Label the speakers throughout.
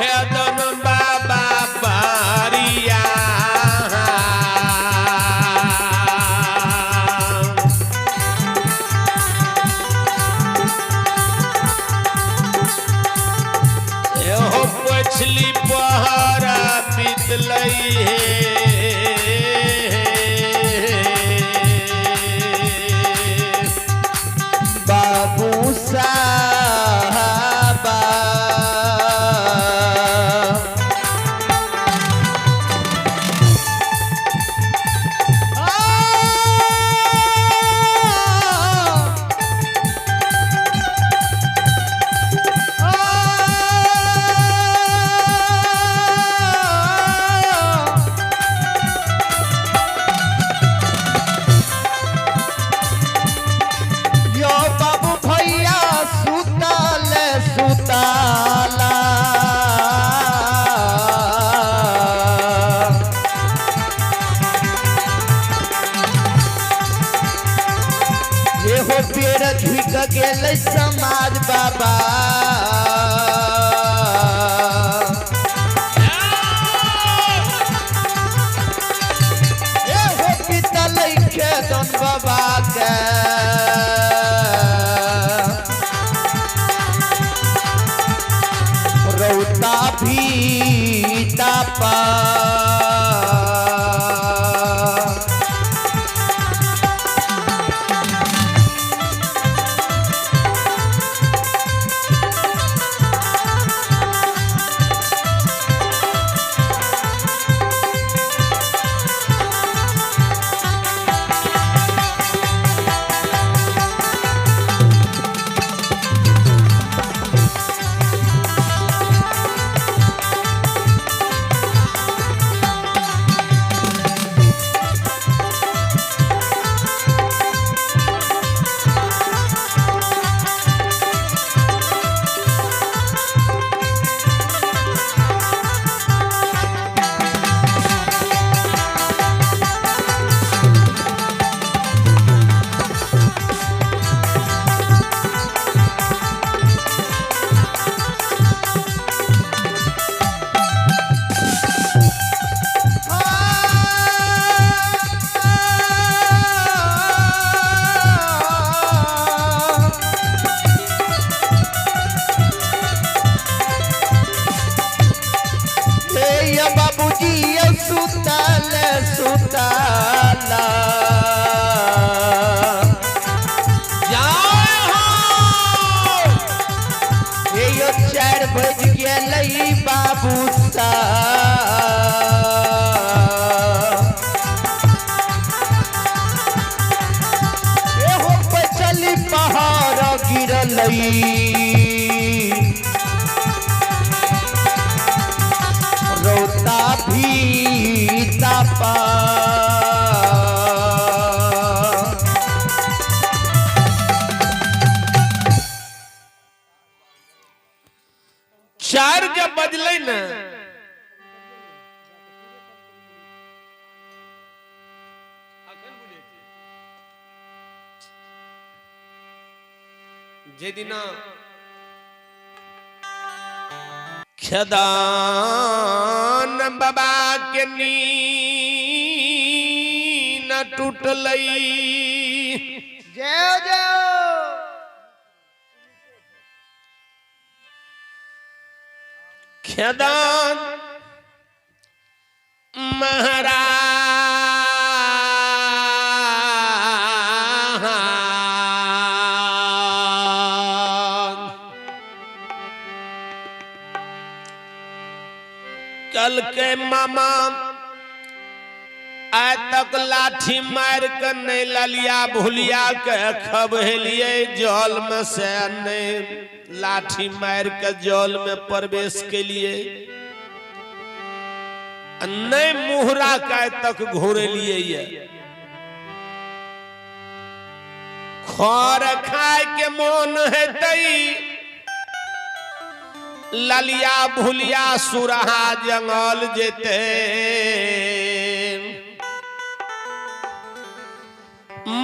Speaker 1: खेदन बाबा पारिया एहो पछली पहरा बीतलई
Speaker 2: बाबू साहबा यो बाबू भैया सुतल सुताला एहो पेड़ झुक गेल समाज बाबा एहो पितल खेदन बाबा के रौता भी तापा बाबूजी सुतल सुताला यो 4 बज गेलई बाबू एहो पचली पहाड़ गिरलई रौता भी तापा
Speaker 1: चार जब बजले न जे दिना खेदान बाबा के नीन टूटलई
Speaker 2: जय जय
Speaker 1: खेदान महाराज कल के मामा आज तक लाठी मार कर नहीं ललिया भूलिया के खबेलिए जल में से नहीं लाठी मार के जल में प्रवेश के लिए नहीं मुहरा का तक घोरे लिए ये खर खाए के मन है तई ललिया भूलिया सुरहा जंगल जेते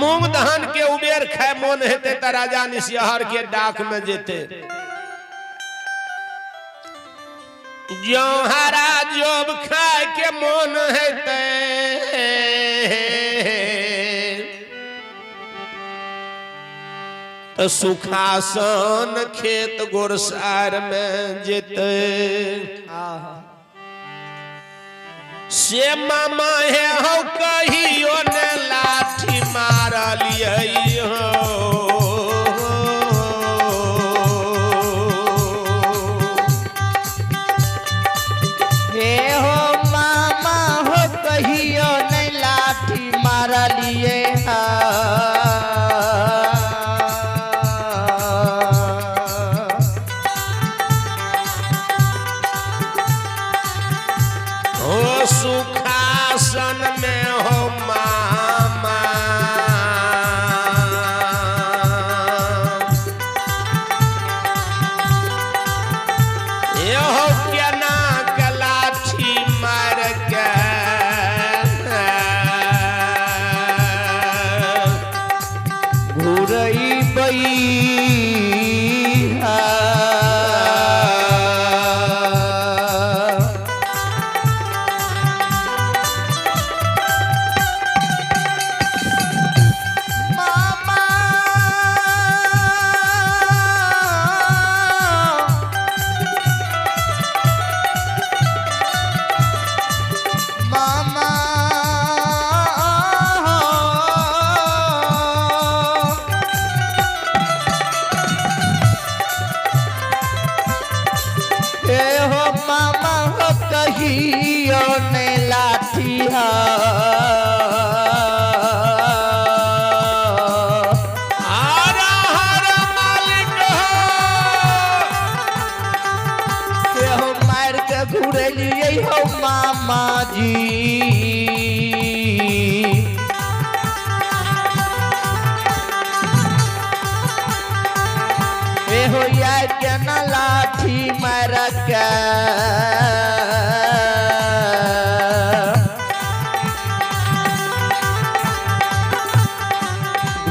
Speaker 1: मूंग धान के उबेर खाए मन हेते त राजा निसिहर के डाक में जेते जो हरा जोब खाए के मन है तो सुखासन खेत गोरसार में जेते से मामा है हो कहियो ने लाठी मारलिए हो
Speaker 2: हे हो मामा हो कहियो नहीं लाठी मारा लिए
Speaker 1: हो सुखासन में हो मामा ये हो क्या ना लाठी मार के
Speaker 2: घुरई बई कहियो ने लाठी
Speaker 1: हरा हरा मालिक
Speaker 2: हो मार के घुरलिए हो मामा जी हो या के न लाठी मार के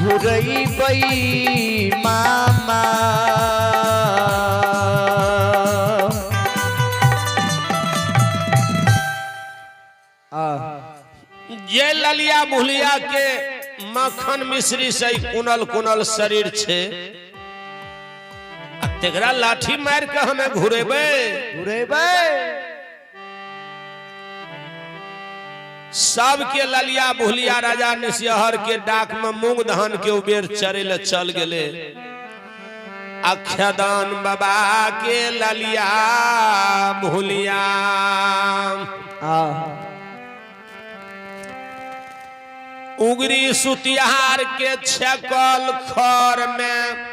Speaker 2: घुरई बई मामा
Speaker 1: ये ललिया भुलिया के मक्खन मिश्री से कुनल कुनल शरीर छे तेकरा लाठी मार के हमें घुरेबे सब के ललिया भुलिया राजा निशहर के डाक में मूंग धान के उबेर चरे ले चल गेले अक्षदान बाबा के ललिया भुलिया उगरी सुतिहार के छकल खर में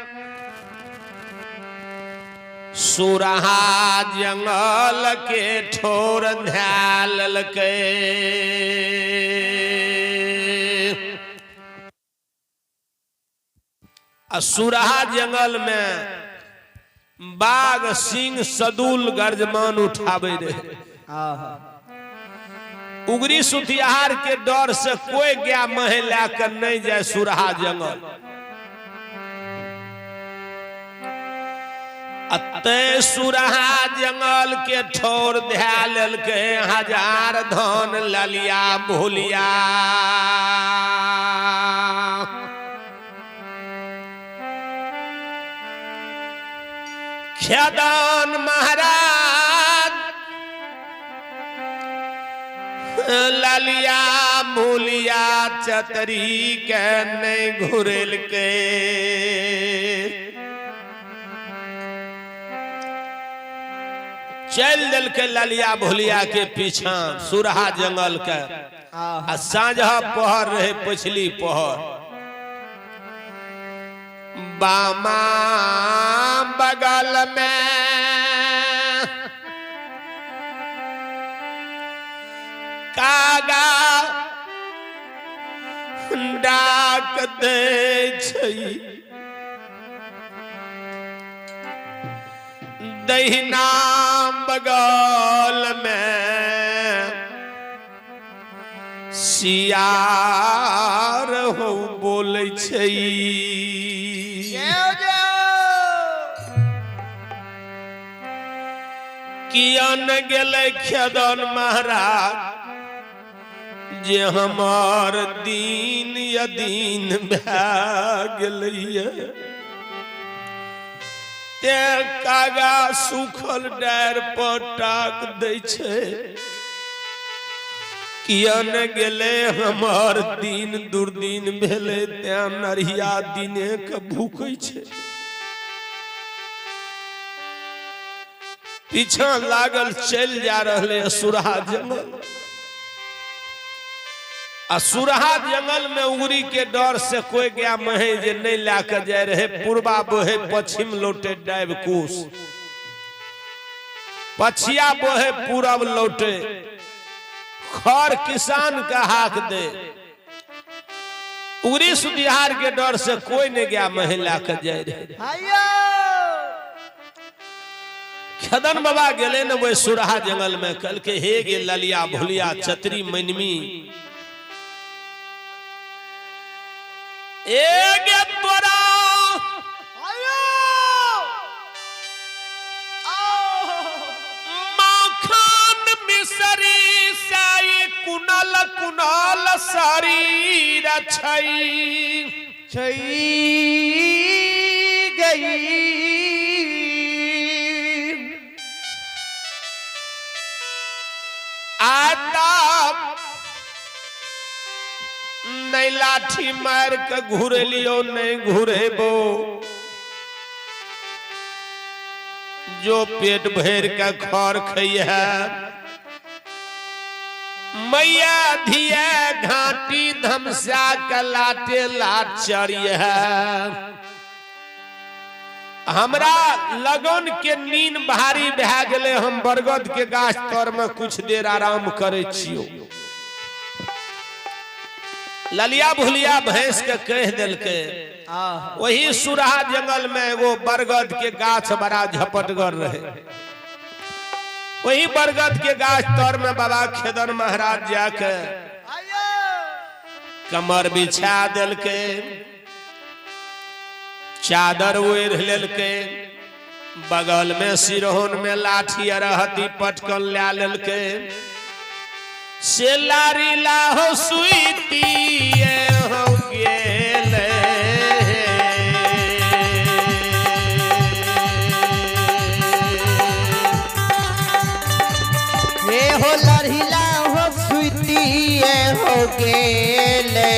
Speaker 1: सुरहा जंगल के ठोर ध्याल के सुरहा जंगल में बाघ सिंह सदुल गर्जमान उठावे रहे उगरी सुतिहार के डर से कोई गया महे लाकर नहीं जाए सुरहा जंगल अते सुरहा जंगल के ठोर ध्याल के हजार धन ललिया भुलिया खेदान महाराज ललिया भुलिया चतरी के नहीं घुरेल के चल दिल के ललिया भुलिया के पीछा सुरहा जंगल के साँझ पहर रहे पछली पहर बामा बगल में कागा डाक दे छई दहिना बगल में सियार हो बोले छई कियन गेले खेदन महाराज जे हमार दीन या दीन भए गेलैया ते कागा सुखल डार पर टाक दै छै कियन गेले हमार दिन दुर्दिन भेले ते नरिया दिने के भूखै छै पीछा लागल चल जा रहे सुरहा जंगल आ सुरहा जंगल में उगरी के डर से कोई गया महे जे नहीं लाके जाए रहे पूर्वा बोहे पश्चिम लौटे डाब कोस पछिया बोहे पूरब लौटे खर किसान का हाक दे उगरी सुदिहार के डर से कोई नहीं गया महे लाके जाए रहे खदन बाबा गेले न वो सुरहा जंगल में कल के हे गे ललिया भुलिया चतरी मनमी एगे तोरा माखन मिसरी साई कुनल कुनल शरीर छई
Speaker 2: गई
Speaker 1: आता नहीं लाठी मार के घूरे लियो नहीं घूरेबो जो पेट भर का खर खइया मैया धिया घाटी धमसा का लाटे लाट चढ़िया हमरा लगन के नींद भारी भए गेले हम बरगद के गाछ तर में कुछ देर आराम करे छियो ललिया भुलिया भैंस के कह दिल के वही सुरहा जंगल में एगो बरगद के गाछ बड़ा झपटगर रहे वही बरगद के गाछ तर में बाबा खेदन महाराज जाके कमर बिछा दिल के चादर ओढ़ लेल के बगल में सिरहोन में लाठी रहती पटकन ला लेल के से लारी लाहो सुईती हो गेले
Speaker 2: हे हो लारी लाहो सुईती हो गेले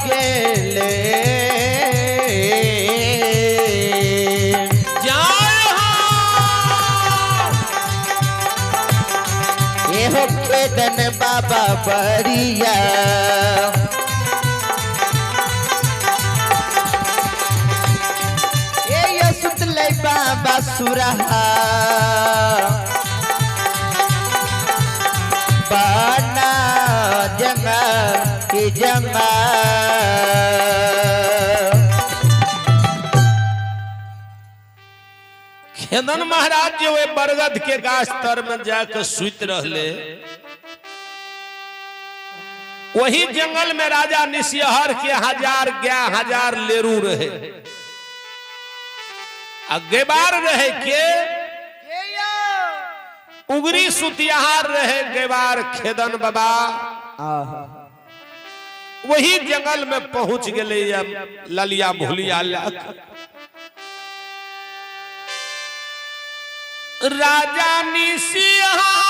Speaker 2: गेले एहो खेदन बाबा बरिया ये सुतले बाबा सुरहा बना जंगा की जंगा
Speaker 1: खेदन महाराज जो वे बरगद के गाछ तर में जाकर सुत रहले वही जंगल में राजा निसिहर के 1000 लेरू रहे गेबार रहे के उगरी सुतियाहार रहे गेबार खेदन बाबा वही जंगल में पहुंच गए ललिया भूलिया राजा निसिहर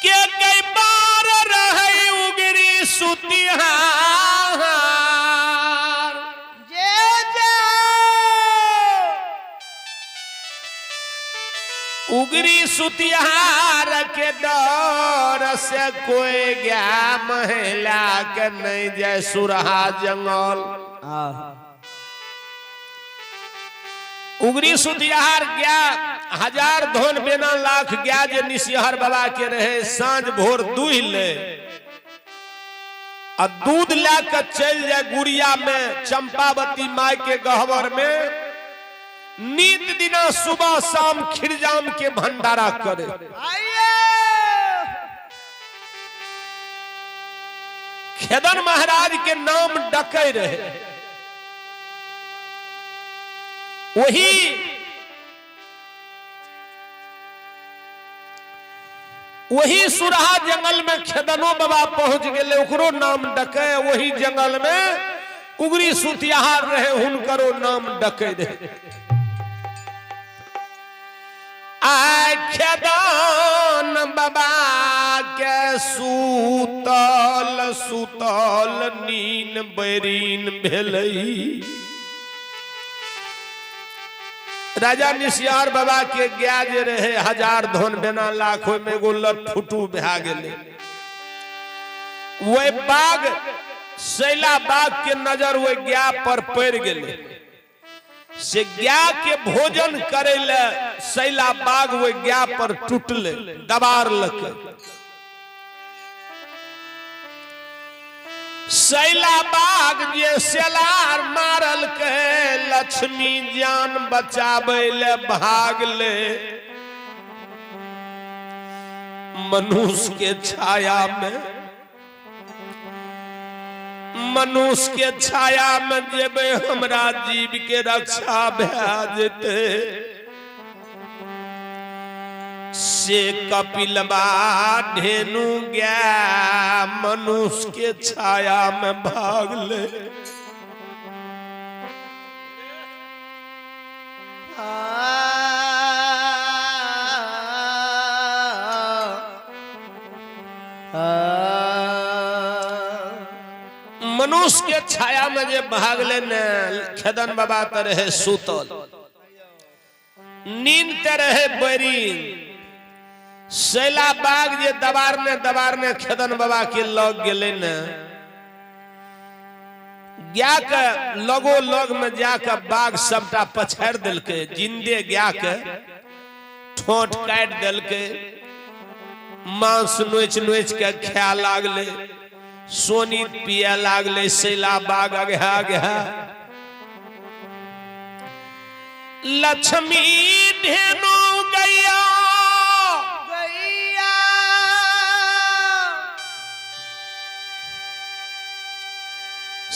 Speaker 1: के कई बार रहे उगरी सुतिहार उगरी सुतिहार के दौर से कोई गया महिला के नहीं जय सुरहा जंगल उगरी सुतिहार गया 1000 धन बेना लाख गया जे निसिहर बाबा के रहे सांझ भोर दूह ले और दूध लाकर चल जाए गुड़िया में चंपावती माई के गहवर में नीत दिना सुबह शाम खिरजाम के भंडारा करे खेदन महाराज के नाम डके रहे वही सुरहा जंगल में खेदनो बाबा पहुंच गए ओकरो नाम डके वही जंगल में उगरी सुतियाहार रहे हुनकरो नाम डके रहे खेदन बाबा के सुतल नीन बैरीन भेलई राजा निसिहर बाबा के गया जे रहे 1000 धन बेना लाख में एगो लटफुटू भा गेले वही बाघ शैला बाघ के नजर वही गया पर पड़ गेले से गया के भोजन करे ले शैला बाघ वो गया पर टूटले दबार लके शैला बाघ जे सेलार मारल के लक्ष्मी जान बचावे ले भाग ले मनुष्य के छाया में मनुष्य के छाया में जेबे हमरा जीव के रक्षा भै जेते से कपिलबा धेनु गया मनुष्य के छाया में भाग ले मनुष्य के छाया में जे भाग ले न खेदन बाबा तरह सुतल नींद तरह बरीन शैला बाघ जे दबार ने खेदन बाबा के लग गेले न गया के लगो लग में जाकर बाघ सबटा पछाड़ दिलके जिंदे गया के ठोंठ काट दिलके मांस नोच नोच के खाय लागले सोनी पिया लागले शैला बाघ आगे गया लक्ष्मी धेनु गैया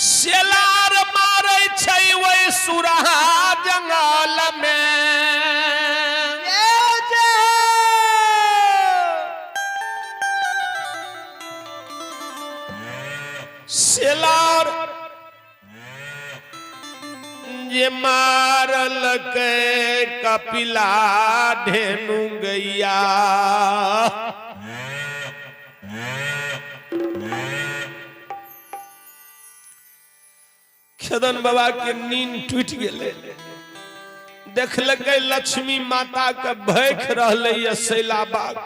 Speaker 1: सेलार मारे छै वही सुरहा जंगल में सेलार जे मारल के कपिला ढेनु गैया। खेदन बाबा के नींद टूट गए, देखल लक्ष्मी माता के भैख रहे शैला बाग।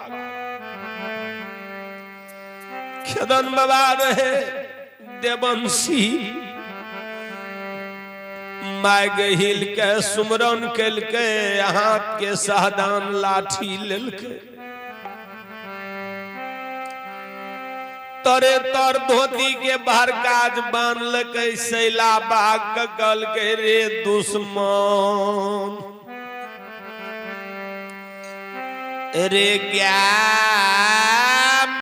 Speaker 1: खेदन बाबा रहे देवंशी, माय गहिल के सुमरन कल के हाथ के साहदान लाठी लेलके, तरे तर धोती के बाहर काज बांधल के शैला बाग कल के रे दुश्मन रे ज्ञान